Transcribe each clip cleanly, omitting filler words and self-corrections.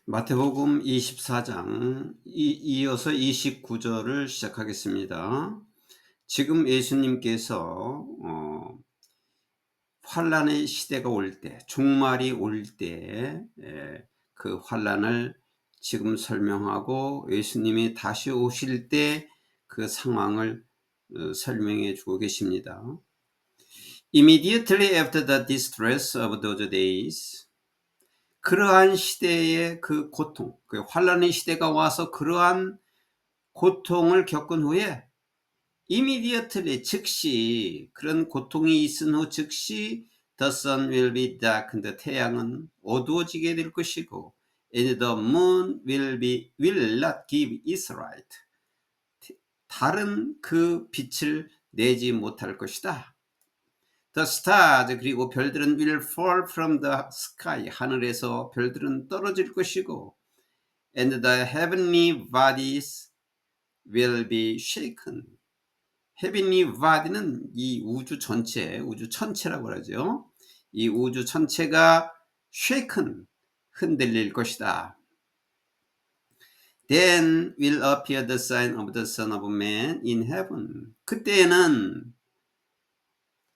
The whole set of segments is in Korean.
마태복음 24장 이어서 29절을 시작하겠습니다. 지금 예수님께서 환란의 시대가 올 때, 종말이 올 때 그 환란을 지금 설명하고 예수님이 다시 오실 때 그 상황을 설명해 주고 계십니다. Immediately after the distress of those days, 그러한 시대의 그 고통, 그 환란의 시대가 와서 그러한 고통을 겪은 후에 immediately 즉시 그런 고통이 있은 후 즉시 the sun will be darkened, 태양은 어두워지게 될 것이고 and the moon will not give its light, 다른 그 빛을 내지 못할 것이다. The stars, 그리고 별들은 will fall from the sky, 하늘에서 별들은 떨어질 것이고 and the heavenly bodies will be shaken. heavenly body는 이 우주 전체, 우주 천체라고 하죠. 이 우주 전체가 shaken, 흔들릴 것이다. Then will appear the sign of the Son of Man in heaven. 그때에는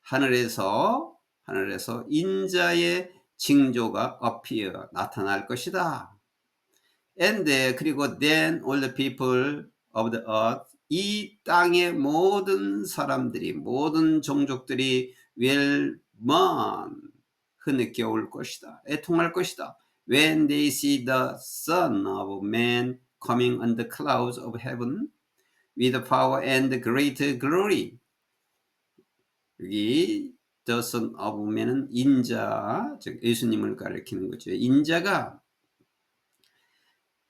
하늘에서 인자의 징조가 appear, 나타날 것이다. And 그리고 then all the people of the earth, 이 땅의 모든 사람들이, 모든 종족들이 will mourn, 흐느껴 올 것이다, 애통할 것이다. When they see the Son of Man coming on the clouds of heaven with power and great glory. 여기 the Son of Man은 인자, 즉 예수님을 가리키는 거죠. 인자가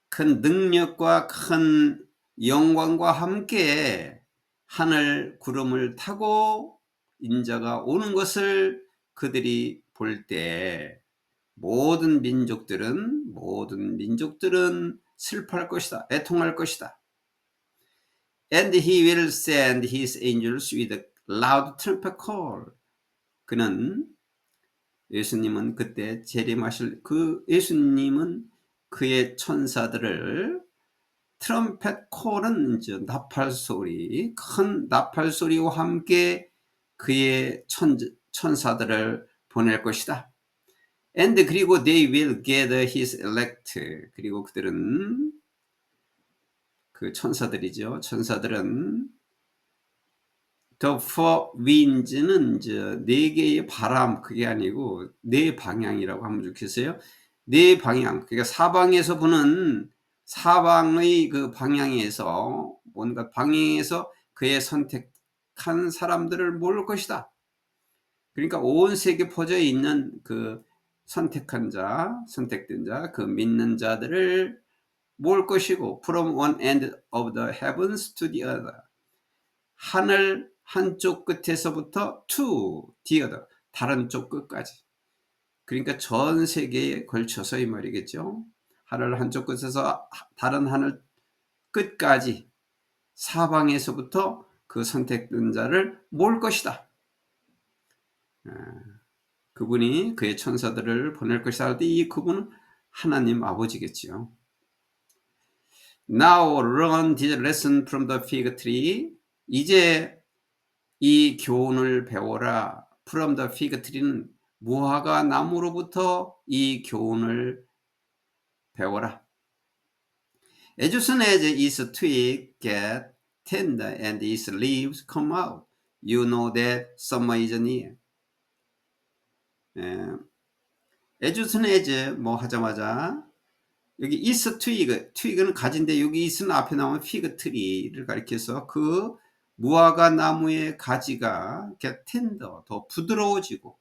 큰 능력과 큰 영광과 함께 하늘 구름을 타고 인자가 오는 것을 그들이 볼 때 모든 민족들은 슬퍼할 것이다, 애통할 것이다. And he will send his angels with a loud trumpet call. 그는, 예수님은 그때 재림하실 그 예수님은 그의 천사들을, 트럼펫 콜은 이제 나팔 소리, 큰 나팔 소리와 함께 그의 천사들을 보낼 것이다. And 그리고 they will gather his elect. 그리고 그들은, 그 천사들이죠. 천사들은 the four winds는 이제 네 개의 바람, 그게 아니고 네 방향이라고 하면 좋겠어요. 네 방향, 그러니까 사방에서 부는, 사방의 그 방향에서, 뭔가 방향에서 그의 선택한 사람들을 모을 것이다. 그러니까 온 세계 퍼져 있는 그 선택한 자, 선택된 자, 그 믿는 자들을 모을 것이고, from one end of the heavens to the other, 하늘 한쪽 끝에서부터 to the other, 다른 쪽 끝까지. 그러니까 전 세계에 걸쳐서 이 말이겠죠. 하늘 한쪽 끝에서 다른 하늘 끝까지 사방에서부터 그 선택된 자를 모을 것이다. 그분이 그의 천사들을 보낼 것이다 할 때 이 그분은 하나님 아버지겠죠. Now learn this lesson from the fig tree. 이제 이 교훈을 배워라. From the fig tree는 무화과 나무로부터 이 교훈을 배워라. As soon as its twig get tender and its leaves come out, you know that summer is near. As soon as 뭐 하자마자, 여기 is twig는 가지인데 여기 is는 앞에 나오면 fig tree를 가리켜서 그 무화과 나무의 가지가 get tender, 더 부드러워지고,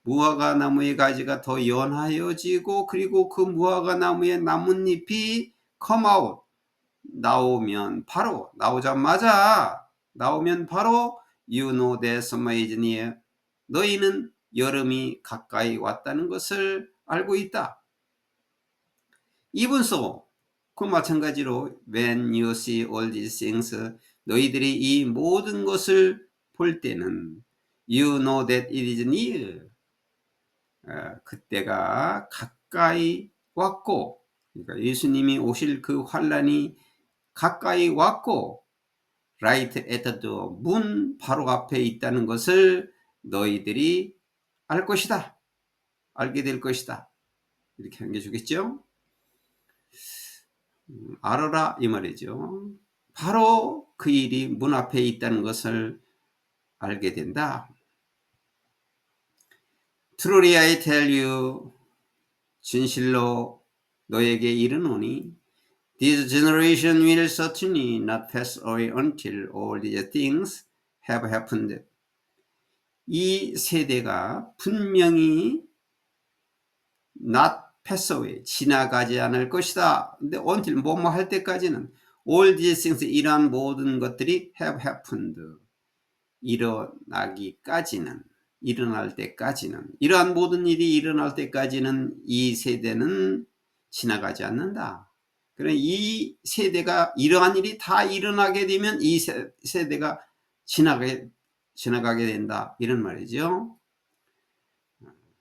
무화과 나무의 가지가 더 연하여지고, 그리고 그 무화과 나무의 나뭇잎이 come out, 나오면 바로 you know that summer is near, 너희는 여름이 가까이 왔다는 것을 알고 있다. Even so, 그 마찬가지로 when you see all these things, 너희들이 이 모든 것을 볼 때는 you know that it is near, 그때가 가까이 왔고, 그러니까 예수님이 오실 그 환란이 가까이 왔고 right at the door, 문 바로 앞에 있다는 것을 너희들이 알 것이다. 알게 될 것이다. 이렇게 안겨주겠죠? 알아라 이 말이죠. 바로 그 일이 문 앞에 있다는 것을 알게 된다. Truly I tell you, 진실로 너에게 이르노니 This generation will certainly not pass away until all these things have happened. 이 세대가 분명히 not pass away, 지나가지 않을 것이다. 근데 until 뭐뭐 할 때까지는 all these things, 이러한 모든 것들이 have happened, 일어나기까지는, 일어날 때까지는, 이러한 모든 일이 일어날 때까지는 이 세대는 지나가지 않는다. 그러나 이 세대가 이러한 일이 다 일어나게 되면 이 세대가 지나가게 된다. 이런 말이죠.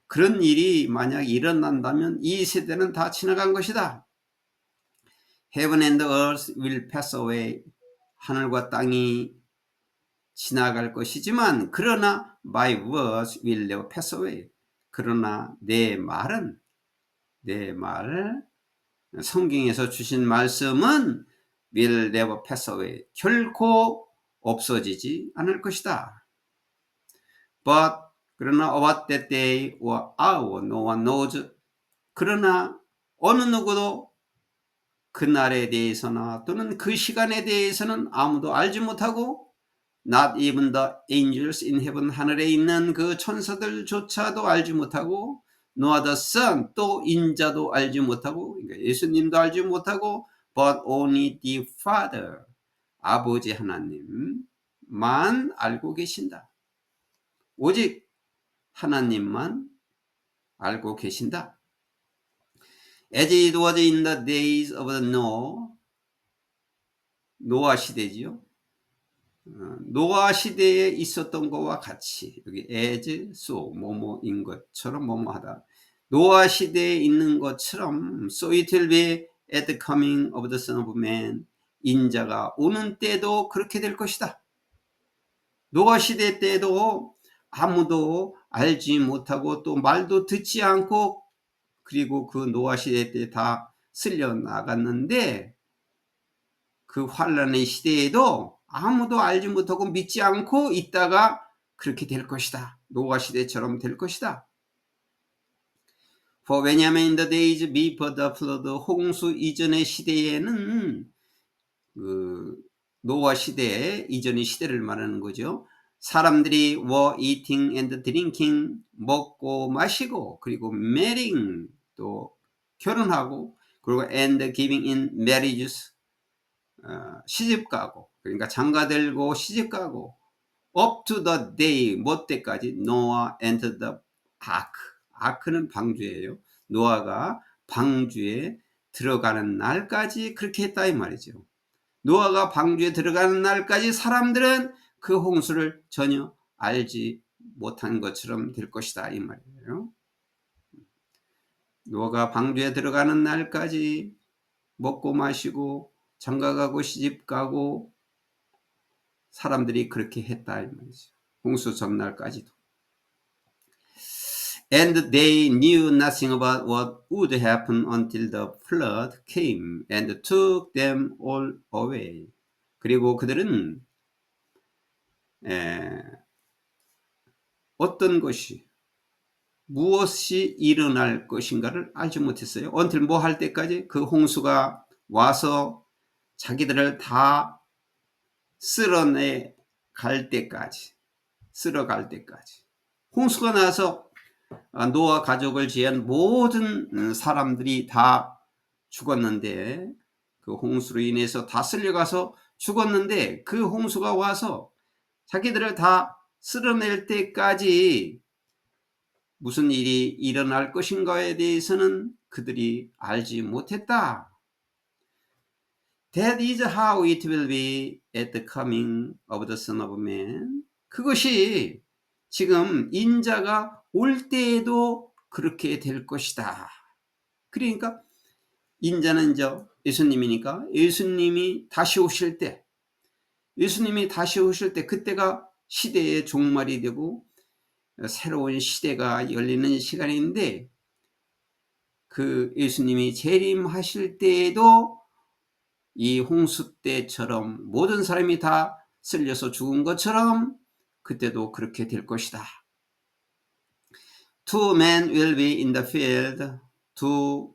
그런 일이 만약 일어난다면 이 세대는 다 지나간 것이다. Heaven and earth will pass away. 하늘과 땅이 지나갈 것이지만 그러나 my words will never pass away. 그러나 내 말은, 내 말, 성경에서 주신 말씀은 will never pass away. 결코 없어지지 않을 것이다. But 그러나 about that day or hour no one knows. 그러나 어느 누구도 그날에 대해서나 또는 그 시간에 대해서는 아무도 알지 못하고 not even the angels in heaven, 하늘에 있는 그 천사들조차도 알지 못하고 nor the son, 또 인자도 알지 못하고, 그러니까 예수님도 알지 못하고 but only the Father, 아버지 하나님만 알고 계신다. 오직 하나님만 알고 계신다. As it was in the days of the 노아 시대지요. 노아 시대에 있었던 것과 같이, 여기 as, so, 뭐뭐인 것처럼 뭐뭐하다. 노아 시대에 있는 것처럼 so it will be at the coming of the Son of Man, 인자가 오는 때도 그렇게 될 것이다. 노아 시대 때도 아무도 알지 못하고 또 말도 듣지 않고 그리고 그 노아 시대 때 다 쓸려 나갔는데 그 환란의 시대에도 아무도 알지 못하고 믿지 않고 있다가 그렇게 될 것이다. 노아 시대처럼 될 것이다. For 왜냐하면 in the days before the flood, 홍수 이전의 시대에는 그 노아 시대 이전의 시대를 말하는 거죠. 사람들이 were eating and drinking, 먹고 마시고 그리고 marrying, 또 결혼하고 그리고 and giving in marriages, 시집가고, 그러니까 장가들고 시집가고 up to the day, 뭐 때까지 Noah entered the ark. 아크는 방주예요. 노아가 방주에 들어가는 날까지 그렇게 했다 이 말이죠. 노아가 방주에 들어가는 날까지 사람들은 그 홍수를 전혀 알지 못한 것처럼 될 것이다 이 말이에요. 노아가 방주에 들어가는 날까지 먹고 마시고 장가가고 시집가고 사람들이 그렇게 했다 이 말이죠. 홍수 전날까지도. And they knew nothing about what would happen until the flood came and took them all away. 그리고 그들은 어떤 것이, 무엇이 일어날 것인가를 알지 못했어요. until 뭐 할 때까지? 그 홍수가 와서 자기들을 다 쓸어내 갈 때까지, 쓸어갈 때까지. 홍수가 나서 노아 가족을 제한 모든 사람들이 다 죽었는데, 그 홍수로 인해서 다 쓸려가서 죽었는데 그 홍수가 와서 자기들을 다 쓸어낼 때까지 무슨 일이 일어날 것인가에 대해서는 그들이 알지 못했다. That is how it will be at the coming of the Son of Man. 그것이 지금 인자가 올 때에도 그렇게 될 것이다. 그러니까 인자는 예수님이니까 예수님이 다시 오실 때 그때가 시대의 종말이 되고 새로운 시대가 열리는 시간인데 그 예수님이 재림하실 때에도 이 홍수 때처럼 모든 사람이 다 쓸려서 죽은 것처럼 그때도 그렇게 될 것이다. Two men will be in the field. 두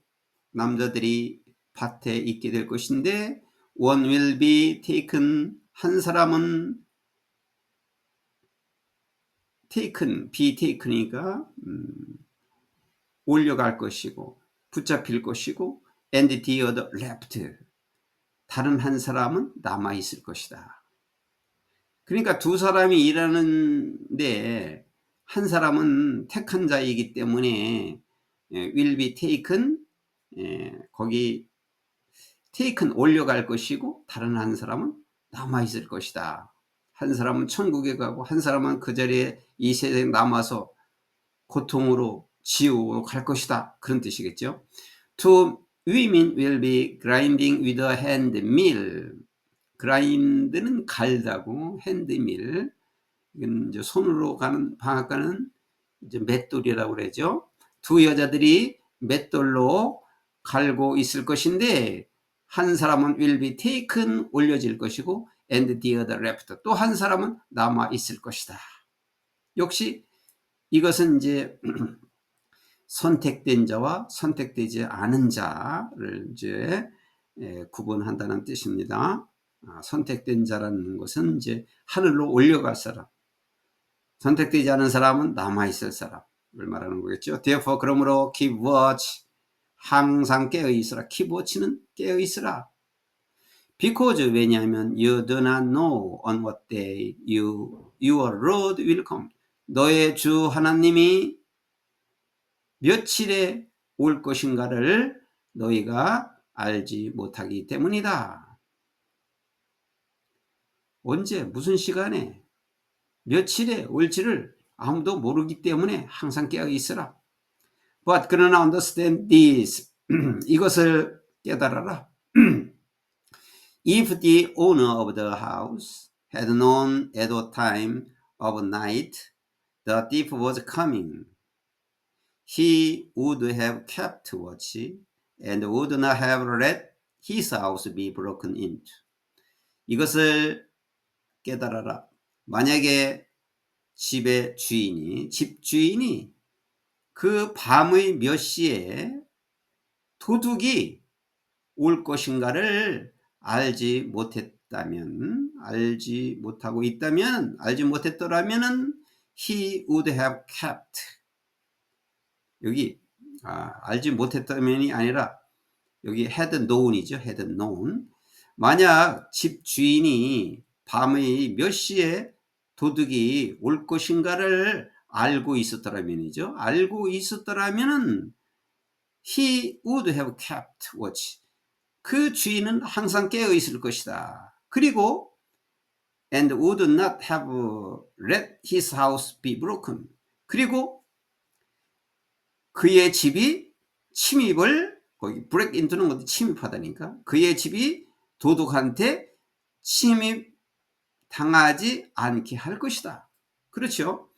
남자들이 밭에 있게 될 것인데 one will be taken. 한 사람은 taken, be taken이니까 올려갈 것이고 붙잡힐 것이고 and the other left. 다른 한 사람은 남아 있을 것이다. 그러니까 두 사람이 일하는데 한 사람은 택한 자이기 때문에 will be taken, 거기 taken 올려갈 것이고 다른 한 사람은 남아 있을 것이다. 한 사람은 천국에 가고 한 사람은 그 자리에 이 세상에 남아서 고통으로 지옥으로 갈 것이다. 그런 뜻이겠죠. Two women will be grinding with a hand mill. grind는 갈다고 hand mill. 이건 이제 손으로 가는 방앗간은 이제 맷돌이라고 그러죠. 두 여자들이 맷돌로 갈고 있을 것인데 한 사람은 will be taken 올려질 것이고 and the other left. 또 한 사람은 남아 있을 것이다. 역시 이것은 이제 선택된 자와 선택되지 않은 자를 이제 구분한다는 뜻입니다. 선택된 자라는 것은 이제 하늘로 올려갈 사람, 선택되지 않은 사람은 남아있을 사람을 말하는 거겠죠. Therefore, 그러므로 keep watch, 항상 깨어있으라. keep watch는 깨어있으라. Because, 왜냐하면 you do not know on what day your Lord will come. 너의 주 하나님이 며칠에 올 것인가를 너희가 알지 못하기 때문이다. 언제 무슨 시간에 며칠에 올지를 아무도 모르기 때문에 항상 깨어 있으라. But 그러나 understand this. 이것을 깨달아라. If the owner of the house had known at the time of night the thief was coming, he would have kept watch and would not have let his house be broken into. 이것을 깨달아라. 만약에 집주인이 그 밤의 몇 시에 도둑이 올 것인가를 알지 못했더라면 he would have kept. 여기 알지 못했다면이 아니라 여기 had known이죠. had known. 만약 집주인이 밤의 몇 시에 도둑이 올 것인가를 알고 있었더라면이죠. 알고 있었더라면은 he would have kept watch. 그 주인은 항상 깨어 있을 것이다. 그리고 and would not have let his house be broken. 그리고 그의 집이 침입을 거기 break into는 것도 침입하다니까. 그의 집이 도둑한테 침입 당하지 않게 할 것이다. 그렇죠?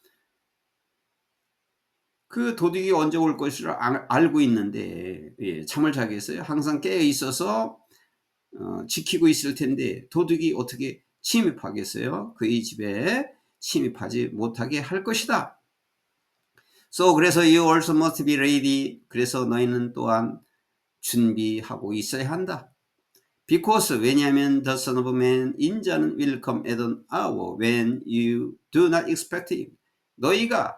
그 도둑이 언제 올 것을 알고 있는데 잠을 자겠어요? 항상 깨어 있어서 지키고 있을 텐데 도둑이 어떻게 침입하겠어요? 그의 집에 침입하지 못하게 할 것이다. So 그래서 you also must be ready. 그래서 너희는 또한 준비하고 있어야 한다. Because 왜냐하면 the Son of Man 인자는 will come at an hour when you do not expect him. 너희가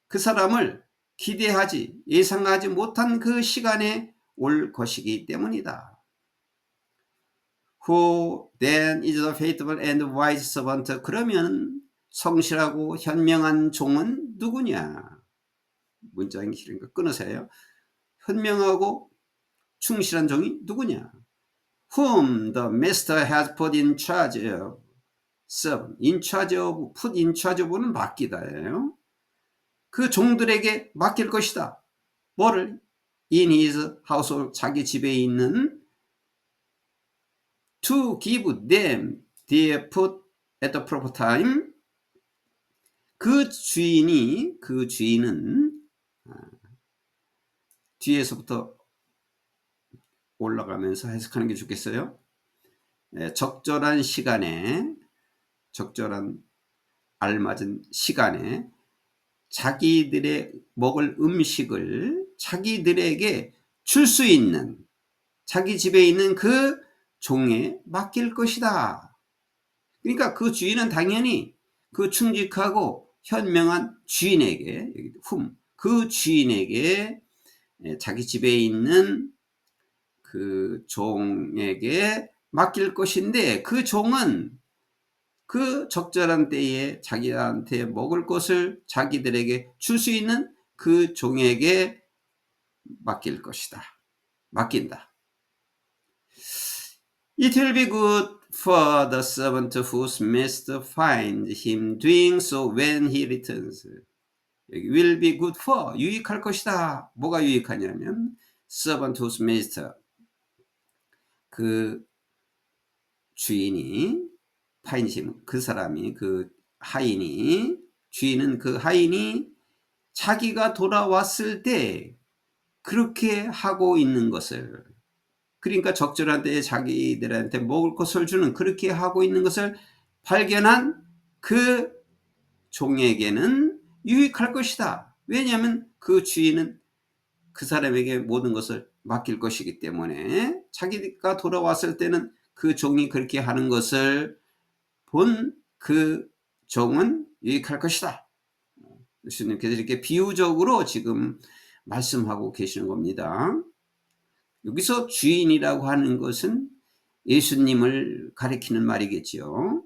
그 사람을 기대하지 예상하지 못한 그 시간에 올 것이기 때문이다. Who then is the faithful and wise servant? 그러면 성실하고 현명한 종은 누구냐? 문장이 길으니까 끊으세요. 현명하고 충실한 종이 누구냐? Whom the master has put in charge of. serve. in charge of, put in charge of는 맡기다예요. 그 종들에게 맡길 것이다. 뭐를? in his household, 자기 집에 있는 to give them their food at the proper time. 그 주인은 뒤에서부터 올라가면서 해석하는 게 좋겠어요. 적절한 시간에, 적절한 알맞은 시간에 자기들의 먹을 음식을 자기들에게 줄 수 있는, 자기 집에 있는 그 종에 맡길 것이다. 그러니까 그 주인은 당연히 그 충직하고 현명한 주인에게, 그 주인에게 자기 집에 있는 그 종에게 맡길 것인데, 그 종은 그 적절한 때에 자기한테 먹을 것을 자기들에게 줄 수 있는 그 종에게 맡길 것이다. 맡긴다. It will be good for the servant whose master finds him doing so when he returns. 여기 will be good for, 유익할 것이다. 뭐가 유익하냐면 servant whose master, 그 주인이 finds him, 그 사람이, 그 하인이, 주인은 그 하인이 자기가 돌아왔을 때 그렇게 하고 있는 것을, 그러니까 적절한 때에 자기들한테 먹을 것을 주는, 그렇게 하고 있는 것을 발견한 그 종에게는 유익할 것이다. 왜냐하면 그 주인은 그 사람에게 모든 것을 맡길 것이기 때문에 자기가 돌아왔을 때는 그 종이 그렇게 하는 것을 본 그 종은 유익할 것이다. 예수님께서 이렇게 비유적으로 지금 말씀하고 계시는 겁니다. 여기서 주인이라고 하는 것은 예수님을 가리키는 말이겠지요.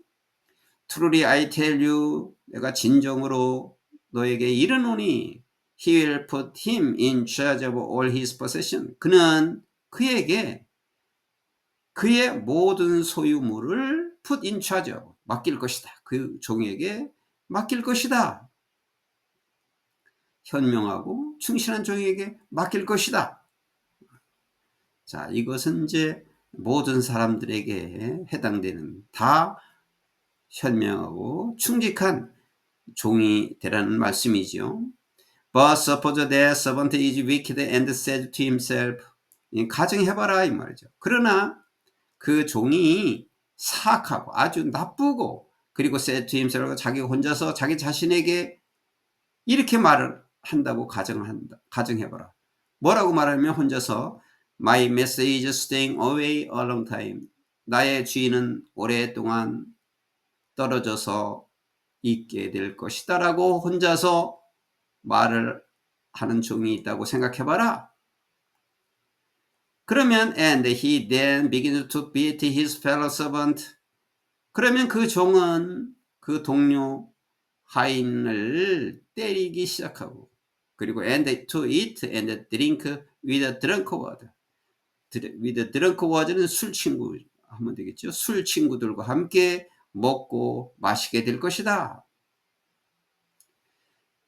Truly I tell you, 내가 진정으로 너에게 이르노니, he will put him in charge of all his possession. 그는 그에게 그의 모든 소유물을 put in charge of, 맡길 것이다. 그 종에게 맡길 것이다. 현명하고 충실한 종에게 맡길 것이다. 자, 이것은 이제 모든 사람들에게 해당되는, 다 현명하고 충직한 종이 되라는 말씀이죠. But suppose that servant is wicked and says to himself, 가정해봐라 이 말이죠. 그러나 그 종이 사악하고 아주 나쁘고, 그리고 said to himself, 자기 혼자서 자기 자신에게 이렇게 말을 한다고 가정해봐라. 뭐라고 말하면 혼자서 My master is staying away a long time. 나의 주인은 오랫동안 떨어져서 있게 될 것이다 라고 혼자서 말을 하는 종이 있다고 생각해봐라. 그러면 and he then begins to beat his fellow servant. 그러면 그 종은 그 동료 하인을 때리기 시작하고, 그리고 and to eat and drink with a drunkard. with drunkard는 술 친구 하면 되겠죠. 술 친구들과 함께 먹고 마시게 될 것이다.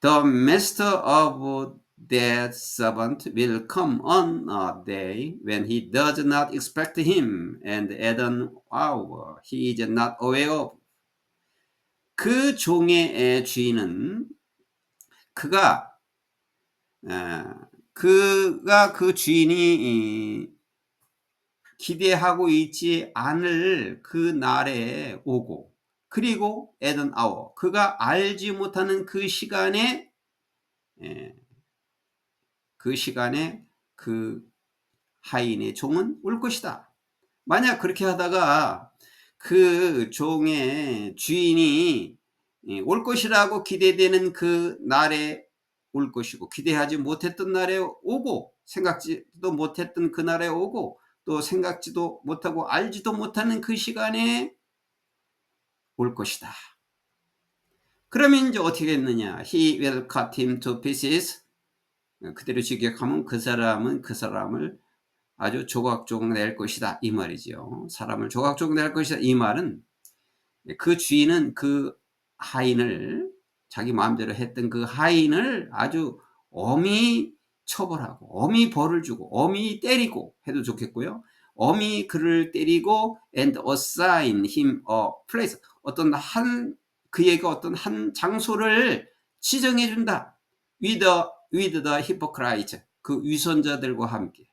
The master of that servant will come on a day when he does not expect him, and at an hour he is not aware of. 그 종의 주인은 그가 그 주인이 기대하고 있지 않을 그 날에 오고, 그리고 at an hour, 그가 알지 못하는 그 시간에 그 하인의 종은 올 것이다. 만약 그렇게 하다가 그 종의 주인이 올 것이라고 기대되는 그 날에 올 것이고, 기대하지 못했던 날에 오고, 생각지도 못했던 그 날에 오고, 또 생각지도 못하고 알지도 못하는 그 시간에 올 것이다. 그러면 이제 어떻게 했느냐? He will cut him to pieces. 그대로 직역하면 그 사람을 아주 조각조각 낼 것이다 이 말이죠. 사람을 조각조각 낼 것이다 이 말은, 그 주인은 그 하인을, 자기 마음대로 했던 그 하인을 아주 엄히 처벌하고 엄히 벌을 주고 엄히 때리고 해도 좋겠고요. 엄히 그를 때리고 and assign him a place. 그에게 어떤 한 장소를 지정해 준다. with the hypocrites. 그 위선자들과 함께.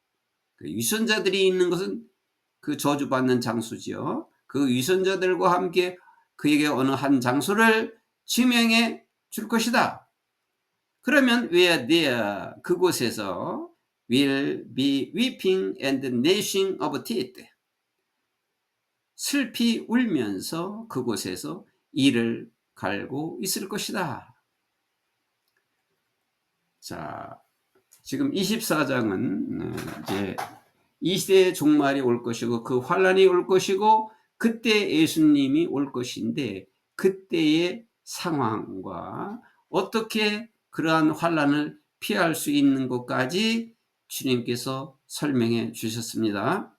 그 위선자들이 있는 것은 그 저주받는 장소지요. 그 위선자들과 함께 그에게 어느 한 장소를 지명해 줄 것이다. 그러면 where there 그곳에서 will be weeping and gnashing of teeth. 슬피 울면서 그곳에서 이를 갈고 있을 것이다. 자, 지금 24장은 이제 이 시대의 종말이 올 것이고 그 환란이 올 것이고 그때 예수님이 올 것인데 그때의 상황과 어떻게 그러한 환란을 피할 수 있는 것까지 주님께서 설명해 주셨습니다.